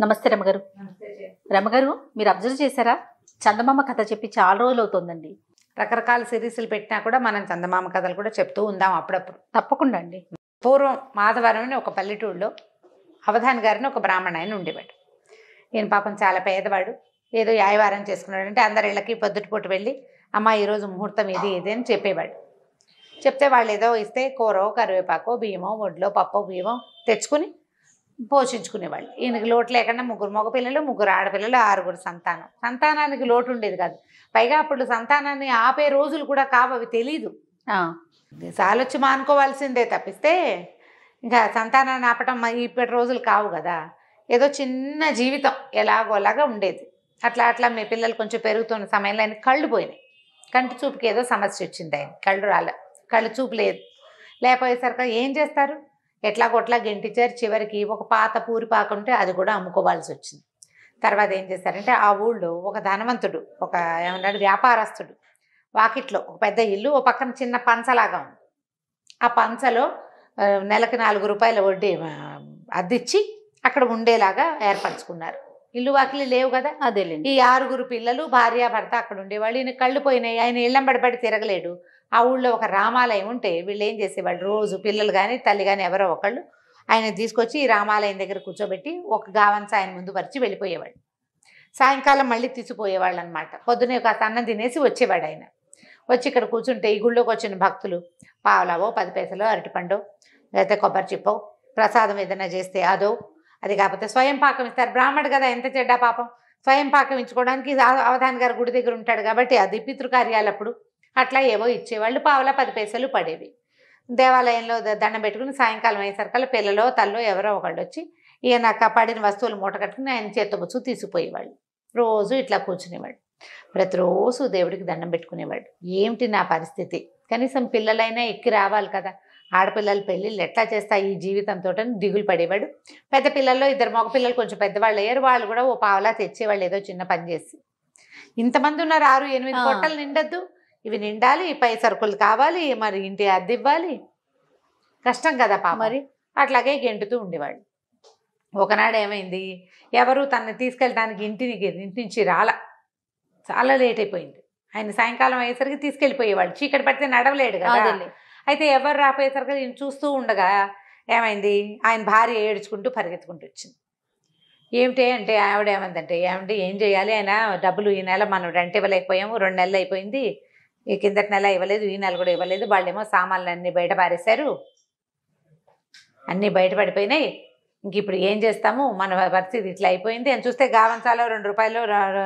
నమస్తే రమగారు. రమగారు, మీరు అబ్జర్వ్ చేశారా? చందమామ కథ చెప్పి చాలా రోజులు అవుతుందండి. రకరకాల సిరీస్లు పెట్టినా కూడా మనం చందమామ కథలు కూడా చెప్తూ ఉందాం అప్పుడప్పుడు. తప్పకుండా అండి. పూర్వం మాధవరం అని ఒక పల్లెటూళ్ళలో అవధాన్ గారిని ఒక బ్రాహ్మణ ఆయన ఉండేవాడు. ఈయన పాపం చాలా పేదవాడు. ఏదో యాయవారం చేసుకున్నాడు అంటే అందరి ఇళ్ళకి పొద్దుటిపూట వెళ్ళి అమ్మ ఈరోజు ముహూర్తం ఇది ఇది అని చెప్పేవాడు. చెప్తే వాళ్ళు ఏదో ఇస్తే కూరో కరివేపాకో బియ్యమో వడ్లో పప్పో బియ్యమో తెచ్చుకుని పోషించుకునేవాళ్ళు. ఈయనకి లోటు లేకుండా 3 మగపిల్లలు 3 ఆడపిల్లలు 6 సంతానం. సంతానానికి లోటు ఉండేది కాదు. పైగా అప్పుడు సంతానాన్ని ఆపే రోజులు కూడా కావు, అవి తెలీదు. సాలొచ్చి మానుకోవాల్సిందే తప్పిస్తే ఇంకా సంతానాన్ని ఆపటం ఇప్పటి రోజులు కావు కదా. ఏదో చిన్న జీవితం ఎలాగోలాగా ఉండేది. అట్లా మీ పిల్లలు కొంచెం పెరుగుతున్న సమయంలో ఆయన కళ్ళు పోయినాయి. కంటి చూపుకి ఏదో సమస్య వచ్చింది. ఆయన కళ్ళు చూపు లేదు. లేకపోయేసరికి ఏం చేస్తారు? ఎట్లాగొట్లా గెంటిచ్చారు. చివరికి ఒక పాత పూరిపాకు ఉంటే అది కూడా అమ్ముకోవాల్సి వచ్చింది. తర్వాత ఏం చేశారంటే ఆ ఊళ్ళో ఒక ధనవంతుడు, ఒక ఏమన్నాడు వ్యాపారస్తుడు వాకిట్లో ఒక పెద్ద ఇల్లు, ఓ పక్కన చిన్న పంచలాగా ఉంది. ఆ పంచలో నెలకు 4 రూపాయల వడ్డీ అద్దిచ్చి అక్కడ ఉండేలాగా ఏర్పరచుకున్నారు. ఇల్లు వాకిలి లేవు కదా. అదేలేండి. ఈ 6 పిల్లలు భార్య భర్త అక్కడ ఉండేవాళ్ళు. ఈయన కళ్ళు పోయినాయి. ఆయన ఇళ్ళంబడిపడి తిరగలేడు. ఆ ఊళ్ళో ఒక రామాలయం ఉంటే వీళ్ళు ఏం చేసేవాళ్ళు, రోజు పిల్లలు కానీ తల్లి కానీ ఎవరో ఒకళ్ళు ఆయన తీసుకొచ్చి ఈ రామాలయం దగ్గర కూర్చోబెట్టి ఒక గావంచ ఆయన ముందు పరిచి వెళ్ళిపోయేవాడు. సాయంకాలం మళ్ళీ తీసిపోయేవాళ్ళు అనమాట. పొద్దునే కాస్త అన్నం తినేసి వచ్చేవాడు. ఆయన వచ్చి ఇక్కడ కూర్చుంటే ఈ గుళ్ళోకి వచ్చిన భక్తులు పావలావో 10 పైసలో అరటిపండో లేకపోతే కొబ్బరి చిప్పో ప్రసాదం ఏదైనా చేస్తే అదో, అది కాకపోతే స్వయం పాకం ఇస్తారు. బ్రాహ్మడు కదా, ఎంత చెడ్డా పాపం. స్వయం పాకం ఇచ్చుకోవడానికి అవధాన్ గారు గుడి దగ్గర ఉంటాడు కాబట్టి అది పితృకార్యాలప్పుడు అట్లా ఏవో ఇచ్చేవాళ్ళు. పావలా 10 పైసలు పడేవి. దేవాలయంలో దండం పెట్టుకుని సాయంకాలం అయ్యేసరికల్లా పిల్లలో తల్లో ఎవరో ఒకళ్ళు వచ్చి ఈయన పడిన వస్తువులు మూట కట్టుకుని ఆయన చేత్తబుచ్చు తీసుకుపోయేవాళ్ళు. రోజు ఇట్లా కూర్చునేవాడు. ప్రతిరోజు దేవుడికి దండం పెట్టుకునేవాడు. ఏమిటి నా పరిస్థితి, కనీసం పిల్లలైనా ఎక్కి రావాలి కదా, ఆడపిల్లల పెళ్ళిళ్ళు ఎట్లా చేస్తాయి ఈ జీవితంతో దిగులు పడేవాడు. పెద్ద పిల్లల్లో 2 మగపిల్లలు కొంచెం పెద్దవాళ్ళు అయ్యారు. వాళ్ళు కూడా ఓ పావలా తెచ్చేవాళ్ళు ఏదో చిన్న పని చేసి. ఇంతమంది ఉన్నారు, 6-8 పొట్టలు నిండద్దు, ఇవి నిండాలి, పై సరుకులు కావాలి, మరి ఇంటి అద్దె ఇవ్వాలి, కష్టం కదా పాప. మరి అట్లాగే గెంటుతూ ఉండేవాళ్ళు. ఒకనాడు ఏమైంది, ఎవరు తనని తీసుకెళ్ళడానికి ఇంటి నుంచి చాలా లేట్ అయిపోయింది. ఆయన సాయంకాలం అయ్యేసరికి తీసుకెళ్ళిపోయేవాళ్ళు. చీకటి పడితే నడవలేడు కదా. అయితే ఎవరు రాపోయేసరికి నేను చూస్తూ ఉండగా ఏమైంది, ఆయన భార్య ఏడ్చుకుంటూ పరిగెత్తుకుంటూ వచ్చింది. ఏమిటి అంటే ఆవిడ ఏమందంటే, ఏమంటే ఏం చేయాలి, ఆయన డబ్బులు ఈ నెల మనం రెంట్ ఇవ్వలేకపోయాము, 2 నెలలు అయిపోయింది, ఈ కిందటి నెల ఇవ్వలేదు, ఈ నెల కూడా ఇవ్వలేదు, వాళ్ళేమో సామాన్లు అన్నీ బయట పారేశారు, అన్నీ బయటపడిపోయినాయి, ఇంక ఇప్పుడు ఏం చేస్తాము, మన పరిస్థితి ఇట్లా అయిపోయింది అని చూస్తే గావంచాలో 2 రూపాయలు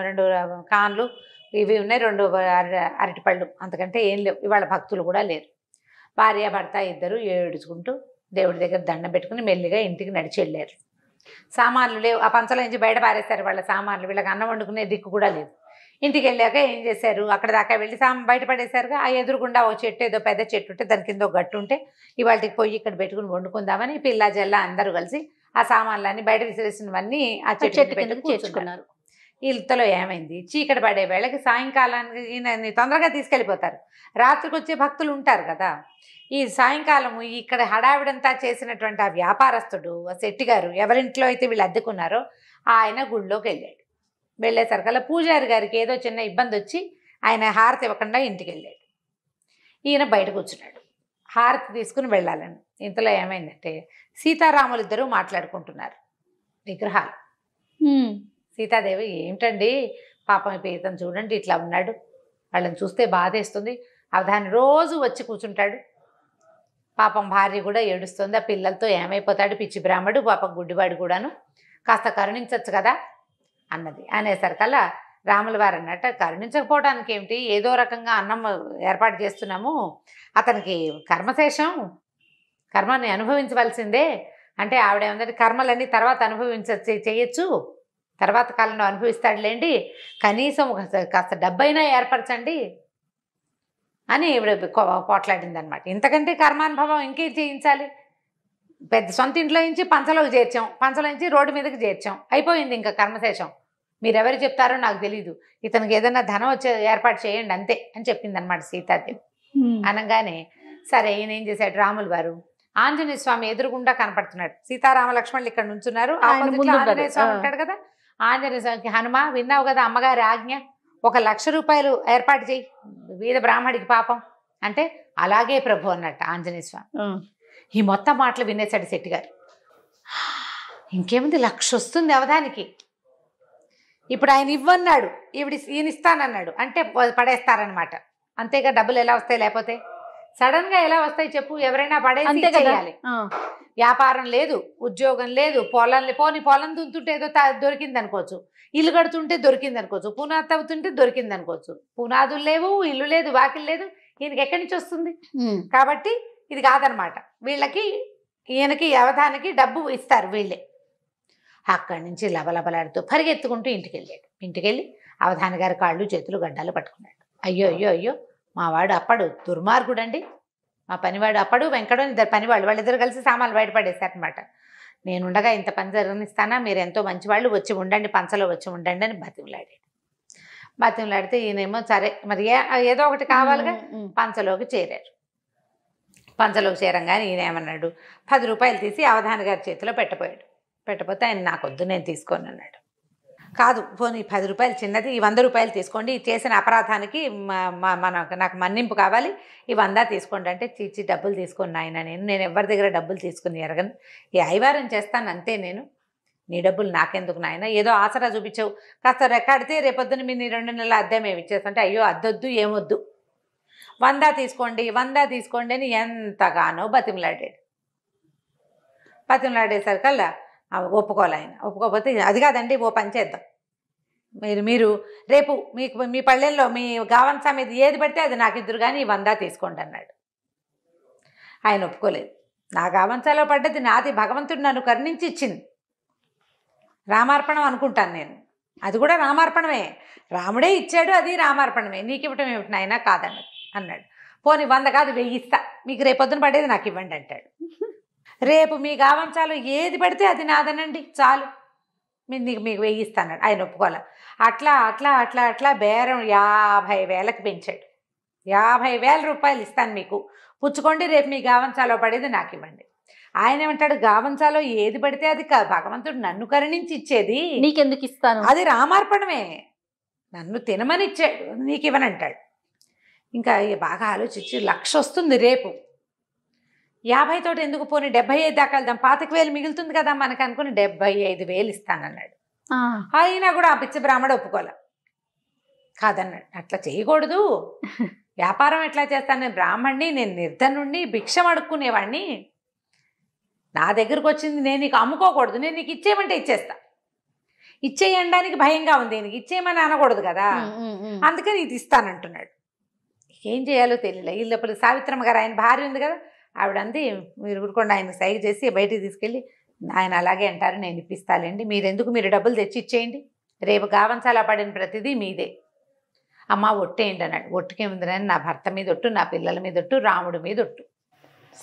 2 కాన్లు ఇవి ఉన్నాయి, 2 అరటిపళ్ళు, అంతకంటే ఏం లేవు. ఇవాళ భక్తులు కూడా లేరు. భార్య భర్త ఇద్దరు ఏడుచుకుంటూ దేవుడి దగ్గర దండం పెట్టుకుని మెల్లిగా ఇంటికి నడిచి వెళ్ళారు. సామాన్లు లేవు, ఆ పంచలో నుంచి బయట పారేస్తారు వాళ్ళ సామాన్లు. వీళ్ళకి అన్నం వండుకునే దిక్కు కూడా లేదు. ఇంటికి వెళ్ళాక ఏం చేశారు, అక్కడ దాకా వెళ్ళి బయటపడేశారుగా. ఆ ఎదురుగుండా ఓ చెట్టు, ఏదో పెద్ద చెట్టు ఉంటే దాని కింద ఒక గట్టు ఉంటే ఇవాళకి పొయ్యి ఇక్కడ పెట్టుకుని వండుకుందామని పిల్ల జల్ల అందరూ కలిసి ఆ సామాన్లన్నీ బయట విసిరేసినవన్నీ ఆ చెట్టు కింద కూర్చున్నారు. ఇంతలో ఏమైంది, చీకటి పడే వేళకి సాయంకాలానికి తొందరగా తీసుకెళ్ళిపోతారు. రాత్రికి వచ్చే భక్తులు ఉంటారు కదా. ఈ సాయంకాలము ఇక్కడ హడావిడంతా చేసినటువంటి ఆ వ్యాపారస్తుడు, ఆ శెట్టి గారు ఎవరింట్లో అయితే వీళ్ళు అద్దెకున్నారో ఆయన గుళ్ళోకి వెళ్ళాడు. వెళ్ళేసరికల్లా పూజారి గారికి ఏదో చిన్న ఇబ్బంది వచ్చి ఆయన హారతి ఇవ్వకుండా ఇంటికి వెళ్ళాడు. ఈయన బయట కూర్చున్నాడు హారతి తీసుకుని వెళ్ళాలని. ఇంతలో ఏమైందంటే సీతారాములు ఇద్దరూ మాట్లాడుకుంటున్నారు విగ్రహాలు. సీతాదేవి, ఏమిటండి పాపం ఇతను చూడండి ఇట్లా ఉన్నాడు, వాళ్ళని చూస్తే బాధేస్తుంది, అవధాని రోజు వచ్చి కూర్చుంటాడు, పాపం భార్య కూడా ఏడుస్తుంది, ఆ పిల్లలతో ఏమైపోతాడు పిచ్చి బ్రాహ్మడు, పాపం గుడ్డివాడు కూడాను, కాస్త కరుణించవచ్చు కదా అన్నది. అనేసరికల్లా రాముల వారు అన్నట్టు, కరుణించకపోవడానికి ఏమిటి, ఏదో రకంగా అన్నం ఏర్పాటు చేస్తున్నాము, అతనికి కర్మశేషం, కర్మని అనుభవించవలసిందే అంటే ఆవిడేమంటే కర్మలన్నీ తర్వాత చేయొచ్చు, తర్వాత కాలంలో అనుభవిస్తాడులేండి, కనీసం కాస్త డబ్బైనా ఏర్పరచండి అని ఈవిడ పోట్లాడింది అనమాట. ఇంతకంటే కర్మానుభవం ఇంకేం చేయించాలి, పెద్ద సొంత ఇంట్లో నుంచి పంచలోకి చేర్చాం, పంచలో నుంచి రోడ్డు మీదకి చేర్చాం, అయిపోయింది ఇంకా కర్మశేషం, మీరెవరు చెప్తారో నాకు తెలీదు, ఇతనికి ఏదైనా ధనం వచ్చే ఏర్పాటు చేయండి అంతే అని చెప్పింది అనమాట సీతాదేవి. అనగానే సరే ఈయన ఏం చేశాడు, రాములు వారు ఆంజనేయ స్వామి ఎదురుగుండా కనపడుతున్నాడు. సీతారామ లక్ష్మణులు ఇక్కడ నుంచున్నారు, ఆయన ఆపోజిట్ ముందు లో ఉంటాడు. ఆంజనేయ స్వామి ఉంటాడు కదా. ఆంజనేయ స్వామికి హనుమ విన్నావు కదా అమ్మగారి ఆజ్ఞ, 1,00,000 రూపాయలు ఏర్పాటు చేయి వీధ బ్రాహ్మడికి పాపం అంటే, అలాగే ప్రభు అన్నట్టు ఆంజనేయ స్వామి. ఈ మొత్తం మాటలు వినేశాడు శెట్టి గారు. ఇంకేముంది, 1,00,000 వస్తుంది అవధానికి. ఇప్పుడు ఆయన ఇవ్వన్నాడు, ఈయన ఇస్తానన్నాడు అంటే పడేస్తారనమాట. అంతేగా, డబ్బులు ఎలా వస్తాయి లేకపోతే? సడన్ గా ఎలా వస్తాయి చెప్పు? ఎవరైనా పడేసి చేయాలి. వ్యాపారం లేదు, ఉద్యోగం లేదు, పొలం దున్తుంటే ఏదో దొరికింది అనుకోవచ్చు, ఇల్లు కడుతుంటే దొరికింది అనుకోవచ్చు, పునాది తవ్వుతుంటే దొరికింది అనుకోవచ్చు. పునాదులు లేవు, ఇల్లు లేదు, వాకిలు లేదు, ఈయనకి ఎక్కడి నుంచి వస్తుంది? కాబట్టి ఇది కాదనమాట. వీళ్ళకి ఈయనకి అవధానికి డబ్బు ఇస్తారు వీళ్ళే. అక్కడి నుంచి లబలబలాడుతూ పరిగెత్తుకుంటూ ఇంటికెళ్ళి అవధాని గారి కాళ్ళు చేతులు గడ్డాలు పట్టుకున్నాడు. అయ్యో అయ్యో అయ్యో, మావాడు అప్పడు దుర్మార్గుడండి, మా పనివాడు అప్పడు వెంకడు ఇద్దరు పనివాళ్ళు, వాళ్ళిద్దరు కలిసి సామాన్లు బయటపడేశారనమాట. నేనుండగా ఇంత పని జరగనిస్తానా, మీరు ఎంతో మంచివాళ్ళు, వచ్చి ఉండండి, పంచలో వచ్చి ఉండండి అని బతిమలాడితే ఈయనేమో సరే మరి ఏదో ఒకటి కావాలిగా, పంచలోకి చేరారు. పంచలోకి చేరంగానే ఈయన ఏమన్నాడు, 10 రూపాయలు తీసి అవధాని గారి చేతిలో పెట్టపోతే ఆయన నాకొద్దు, నేను తీసుకోను అన్నాడు. కాదు, పోనీ 10 రూపాయలు చిన్నది, ఈ 100 రూపాయలు తీసుకోండి, చేసిన అపరాధానికి నాకు మన్నింపు కావాలి, ఈ 100 తీసుకోండి అంటే, చీచి డబ్బులు తీసుకుని ఆయన, నేను ఎవరి దగ్గర డబ్బులు తీసుకుని ఎరగను, ఈ ఐవారం చేస్తాను అంతే, నేను నీ డబ్బులు నాకెందుకు నాయన, ఏదో ఆసరా చూపించావు, కాస్త రెక్కాడితే రేపొద్దున మీ 2 నెలల అద్దె మేము ఇచ్చేస్తుంటే, అయ్యో అద్దొద్దు ఏమొద్దు, 100 తీసుకోండి అని ఎంతగానో బతిమలాడేసరికల్లా ఒప్పుకోవాలి ఆయన. ఒప్పుకోకపోతే అది కాదండి, ఓ పని చేద్దాం, మీరు రేపు మీ పల్లెల్లో మీ గావంసా మీద ఏది పడితే అది నాకు ఇద్దరు కానీ 100 తీసుకోండి అన్నాడు. ఆయన ఒప్పుకోలేదు. నా గావంసాలో పడ్డది నాది, భగవంతుడు నన్ను కరుణించి ఇచ్చింది, రామార్పణం అనుకుంటాను నేను, అది కూడా రామార్పణమే, రాముడే ఇచ్చాడు, అది రామార్పణమే, నీకు ఇవ్వటం ఏమిటి నాయనా అన్నాడు. పోనీ 100 కాదు 1000 ఇస్తా, మీకు రేపొద్దున పడేది నాకు ఇవ్వండి అంటాడు. రేపు మీ గావంచాలు ఏది పడితే అది నాదనండి చాలు, మీకు 1000 ఇస్తాడు. ఆయన ఒప్పుకోలే. అట్లా బేరం 50,000కి పెంచాడు. 50,000 రూపాయలు ఇస్తాను మీకు, పుచ్చుకోండి, రేపు మీ గావంచాలో పడేది నాకు ఇవ్వండి. ఆయన ఏమంటాడు, గావంచాలో ఏది పడితే అది భగవంతుడు నన్ను కరుణించి ఇచ్చేది, నీకెందుకు ఇస్తాను, అది రామార్పణమే, నన్ను తినమని ఇచ్చాడు, నీకు ఇవ్వనంటాడు. ఇంకా బాగా ఆలోచించి 1,00,000 వస్తుంది రేపు, 50 తోటి ఎందుకు, పోనీ 75 దాకా వెళ్దాం, 25,000 మిగులుతుంది కదా మనకు అనుకుని 75,000 ఇస్తానన్నాడు. అయినా కూడా ఆ పిచ్చి బ్రాహ్మడు ఒప్పుకోలే, కాదన్నాడు. అట్లా చేయకూడదు, వ్యాపారం ఎట్లా చేస్తాను, నేను బ్రాహ్మణ్ణి, నేను నిర్ధనుణ్ణి, భిక్షం అడుక్కునేవాడిని, నా దగ్గరకు వచ్చింది నేను నీకు అమ్ముకోకూడదు, నేను నీకు ఇచ్చేయమంటే ఇచ్చేస్తా, ఇచ్చేయడానికి భయంగా ఉంది, నీకు ఇచ్చేయమని అనకూడదు కదా, అందుకని ఇది ఇస్తానంటున్నాడు. ఏం చేయాలో తెలియలే. ఈ లోపల సావిత్రమ్మ గారు, ఆయన భార్య ఉంది కదా, ఆవిడ అంది, మీరు ఊరుకోండి, ఆయన సైగ చేసి బయటికి తీసుకెళ్ళి, ఆయన అలాగే అంటారు, నేను ఇప్పిస్తాలేండి, మీరు డబ్బులు తెచ్చి ఇచ్చేయండి, రేపు గావంచాలా పడిన ప్రతిదీ మీదే, అమ్మ ఒట్టేయండి అన్నాడు. ఒట్టుకేముంది, నా భర్త మీద ఒట్టు, నా పిల్లల మీద ఒట్టు, రాముడి మీద ఒట్టు.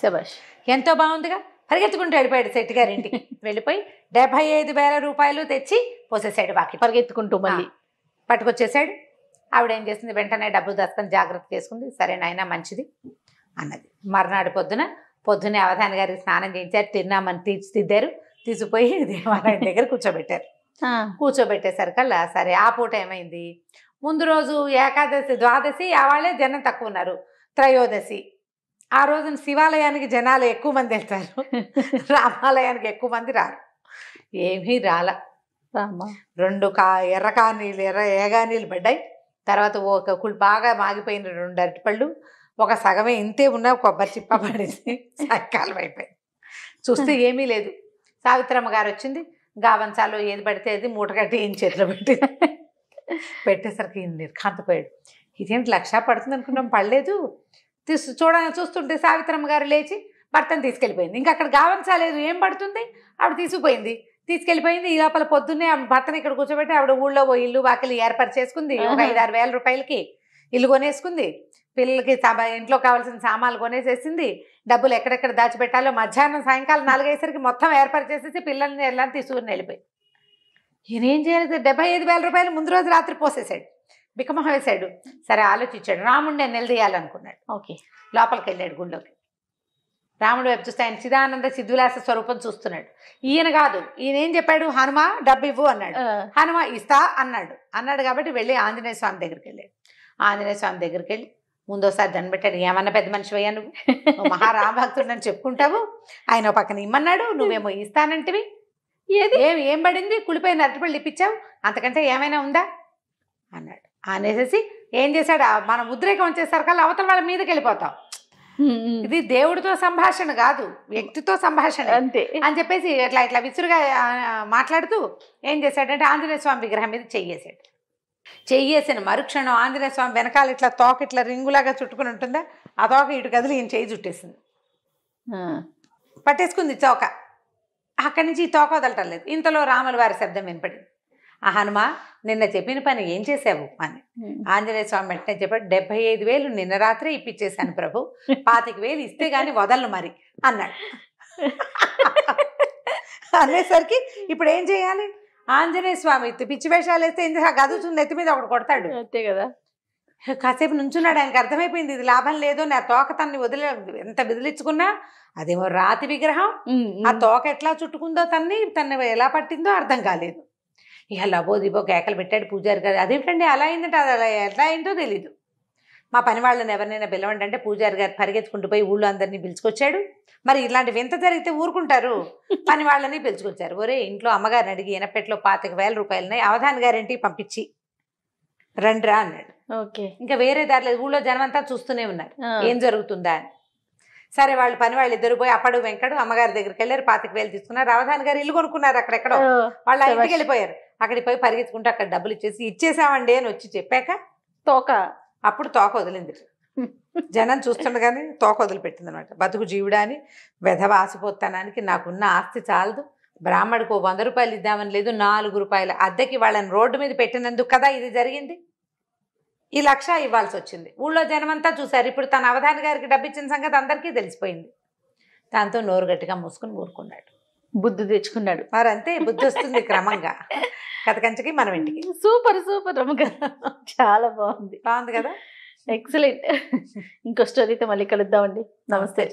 శభాష్, ఎంతో బాగుందిగా. పరిగెత్తుకుంటూ వెళ్ళిపోయాడు శెట్టి గారింటికి. వెళ్ళిపోయి 75,000 రూపాయలు తెచ్చి పోసేసాడు, బాకీ పరిగెత్తుకుంటూ మళ్ళీ పట్టుకొచ్చేసాడు. ఆవిడ ఏం చేసింది, వెంటనే డబ్బులు దాచుకొని జాగ్రత్త చేసుకుంది. సరే నాయనా మంచిది అన్నది. మర్నాడు పొద్దునే అవధాని గారికి స్నానం చేయించారు, తిన్నామని తీర్చిదిద్దారు, తీసుకుపోయి దేవాలయం దగ్గర కూర్చోబెట్టేసరికల్లా సరే ఆ పూట ఏమైంది, ముందు రోజు ఏకాదశి, ద్వాదశి వాళ్ళే జనం తక్కువ ఉన్నారు, త్రయోదశి ఆ రోజున శివాలయానికి జనాలు ఎక్కువ మంది వెళ్తారు, రామాలయానికి ఎక్కువ మంది రారు. ఏమీ రాల. 2 ఏగానీళ్ళు పడ్డాయి. తర్వాత బాగా మాగిపోయిన 2 అరటిపళ్ళు, ఒక సగమే ఇంతే ఉన్న కొబ్బరి చిప్ప పడేసి సాయంకాలం అయిపోయింది. చూస్తే ఏమీ లేదు. సావిత్రమ్మ గారు వచ్చింది, గావంచాలో ఏది పడితే అది మూట కట్టి ఈయన చేతిలో పెట్టేసరికి ఈయన నిర్ఘాంతపోయాడు. ఇదేంటి 1,00,000 పడుతుంది అనుకున్నాం, పడలేదు. చూస్తుంటే సావిత్రమ్మ గారు లేచి భర్తను తీసుకెళ్ళిపోయింది. ఇంకా అక్కడ గావంచాలేదు, ఏం పడుతుంది, ఆవిడ తీసుకెళ్ళిపోయింది. ఈ లోపల పొద్దున్నే భర్తను ఇక్కడ కూర్చోబెట్టి ఆవిడ ఊళ్ళో ఇల్లు వాకిలి ఏర్పరిచేసుకుంది. ఒక 5-6 వేల రూపాయలకి ఇల్లు కొనేసుకుంది, పిల్లలకి ఇంట్లో కావాల్సిన సామాన్లు కొనేసేసింది, డబ్బులు ఎక్కడెక్కడ దాచిపెట్టాలో మధ్యాహ్నం సాయంకాలం 4 అయ్యేసరికి మొత్తం ఏర్పరిచేసేసి పిల్లల్ని ఎలా తీసుకుని వెళ్ళిపోయి. ఈయన ఏం చేయాలి, 75,000 రూపాయలు ముందు రోజు రాత్రి పోసేసాడు, బికమహ వేశాడు. సరే ఆలోచించాడు, రాముడిని నేను నిలదీయాలనుకున్నాడు. ఓకే, లోపలికి వెళ్ళాడు గుళ్ళోకి. రాముడు వైపు చూస్తే ఆయన చిదానంద సిద్ధివిలాస స్వరూపం చూస్తున్నాడు. ఈయన కాదు, ఈయన ఏం చెప్పాడు, హనుమ డబ్బు ఇవ్వు అన్నాడు. హనుమ ఇస్తా అన్నాడు కాబట్టి వెళ్ళి ఆంజనేయ స్వామి దగ్గరికి వెళ్ళాడు. ఆంజనేయ స్వామి దగ్గరికి వెళ్ళి ముందోసారి దండం పెట్టాడు. ఏమన్నా పెద్ద మనిషి అయ్యా నువ్వు మహారామభక్తుడు అని చెప్పుకుంటావు, ఆయన పక్కన ఇమ్మన్నాడు, నువ్వేమో ఇస్తానంటివి, ఏం పడింది, కుళ్ళిపోయిన అరటిపళ్ళు ఇప్పించావు, అంతకంటే ఏమైనా ఉందా అన్నాడు. అనేసి ఏం చేశాడు, మనం ఉద్రేకం వచ్చేసరికల్లా అవతల వాళ్ళ మీదకి వెళ్ళిపోతాం. ఇది దేవుడితో సంభాషణ కాదు, వ్యక్తితో సంభాషణ అంతే అని చెప్పేసి ఇట్లా విసురుగా మాట్లాడుతూ ఏం చేశాడంటే ఆంజనేయ స్వామి విగ్రహం మీద చెయ్యేసాడు. చెయ్యేసిన మరుక్షణం ఆంజనేయ స్వామి వెనకాల ఇట్లా తోక ఇట్లా రింగులాగా చుట్టుకుని ఉంటుందా, ఆ తోక ఇటు కదిలి ఈయన చెయ్యి చుట్టేసింది, పట్టేసుకుంది తోక. అక్కడి నుంచి ఈ తోక వదలటం లేదు. ఇంతలో రాముల వారి శబ్దం వినపడింది. ఆ హనుమ నిన్న చెప్పిన పని ఏం చేసావు అని. ఆంజనేయ స్వామి వెంటనే చెప్పాడు, 75,000 నిన్న రాత్రే ఇప్పించేశాను ప్రభు, 25,000 ఇస్తే గాని వదలను మరి అన్నాడు. అనేసరికి ఇప్పుడు ఏం చేయాలి, ఆంజనేయ స్వామి పిచ్చి వేషాలు వేస్తే ఏం చేసి గదుతుంది ఎత్తి మీద ఒకటి కొడతాడు అంతే కదా. కాసేపు నుంచున్నాడు, ఆయనకు అర్థమైపోయింది ఇది లాభం లేదు, నా తోక తన్ని ఎంత విదిలించుకున్నా అదేమో రాతి విగ్రహం, ఆ తోక ఎట్లా చుట్టుకుందో తన్ని ఎలా పట్టిందో అర్థం కాలేదు. ఇక లబో దిబో కేకలు పెట్టాడు పూజారి గారు. అదేమిటండి అలా అయిందంటే అది అలా ఎట్లా అయిందో తెలీదు. మా పని వాళ్ళని ఎవరినైనా పిలవండి అంటే పూజారి గారు పరిగెత్తుకుంటూ పోయి ఊళ్ళో అందరినీ పిలుచుకొచ్చాడు. మరి ఇలాంటి వింత జరిగితే ఊరుకుంటారు, పని వాళ్ళని పిలుచుకొచ్చారు. ఒరే ఇంట్లో అమ్మగారిని అడిగి ఎనపెట్లో 25,000 రూపాయలున్నాయి, అవధాని గారింటికి పంపించి రండిరా అన్నాడు. ఓకే, ఇంకా వేరే దారి లేదు, ఊళ్ళో జనం అంతా చూస్తూనే ఉన్నారు ఏం జరుగుతుందా అని. సరే వాళ్ళు పని వాళ్ళు ఇద్దరు పోయి అప్పడు వెంకడు అమ్మగారి దగ్గరికి వెళ్ళారు, 25,000 తీసుకున్నారు. అవధాని గారు ఇల్లు కొనుక్కున్నారు అక్కడెక్కడో, వాళ్ళ ఇంటికి వెళ్ళిపోయారు. అక్కడికి పోయి పరిగెత్తుకుంటూ అక్కడ డబ్బులు ఇచ్చేసామండి అని వచ్చి చెప్పాక తోక అప్పుడు తోక వదిలింది. జనం చూస్తుండగానే తోక వదిలిపెట్టింది అనమాట. బతుకు జీవుడా అని వెధవ ఆశపోతానానికి నాకున్న ఆస్తి చాలదు, బ్రాహ్మడికి 100 రూపాయలు ఇద్దామని లేదు, 4 రూపాయల అద్దెకి వాళ్ళని రోడ్డు మీద పెట్టినందుకు కదా ఇది జరిగింది, ఈ 1,00,000 ఇవ్వాల్సి వచ్చింది. ఊళ్ళో జనమంతా చూశారు. ఇప్పుడు తన అవధాని గారికి డబ్బు ఇచ్చిన సంగతి అందరికీ తెలిసిపోయింది. దాంతో నోరు గట్టిగా మూసుకుని ఊరుకున్నాడు, బుద్ధి తెచ్చుకున్నాడు. మరి అంతే, బుద్ధి వస్తుంది క్రమంగా. కథ కంచకి మనం ఇంటికి. సూపర్ రమ్మగారు, చాలా బాగుంది కదా, ఎక్సలెంట్. ఇంకో స్టోరీతో మళ్ళీ కలుద్దామండి. నమస్తే.